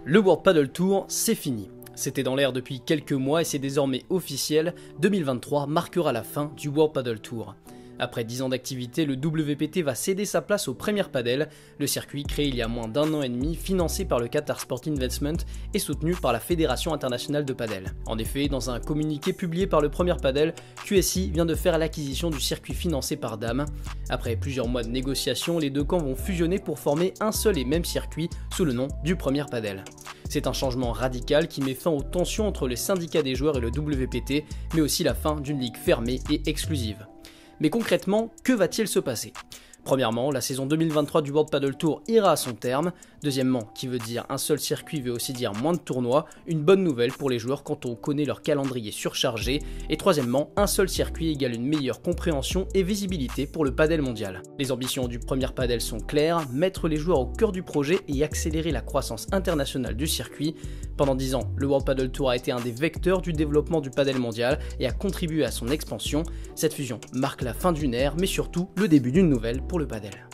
Le World Padel Tour, c'est fini. C'était dans l'air depuis quelques mois et c'est désormais officiel, 2023 marquera la fin du World Padel Tour. Après 10 ans d'activité, le WPT va céder sa place au Premier Padel, le circuit créé il y a moins d'un an et demi, financé par le Qatar Sport Investment et soutenu par la Fédération Internationale de Padel. En effet, dans un communiqué publié par le Premier Padel, QSI vient de faire l'acquisition du circuit financé par Dam. Après plusieurs mois de négociations, les deux camps vont fusionner pour former un seul et même circuit sous le nom du Premier Padel. C'est un changement radical qui met fin aux tensions entre les syndicats des joueurs et le WPT, mais aussi la fin d'une ligue fermée et exclusive. Mais concrètement, que va-t-il se passer ? Premièrement, la saison 2023 du World Padel Tour ira à son terme. Deuxièmement, qui veut dire un seul circuit veut aussi dire moins de tournois, une bonne nouvelle pour les joueurs quand on connaît leur calendrier surchargé. Et troisièmement, un seul circuit égale une meilleure compréhension et visibilité pour le padel mondial. Les ambitions du Premier Padel sont claires, mettre les joueurs au cœur du projet et accélérer la croissance internationale du circuit. Pendant 10 ans, le World Padel Tour a été un des vecteurs du développement du padel mondial et a contribué à son expansion. Cette fusion marque la fin d'une ère, mais surtout le début d'une nouvelle pour le padel.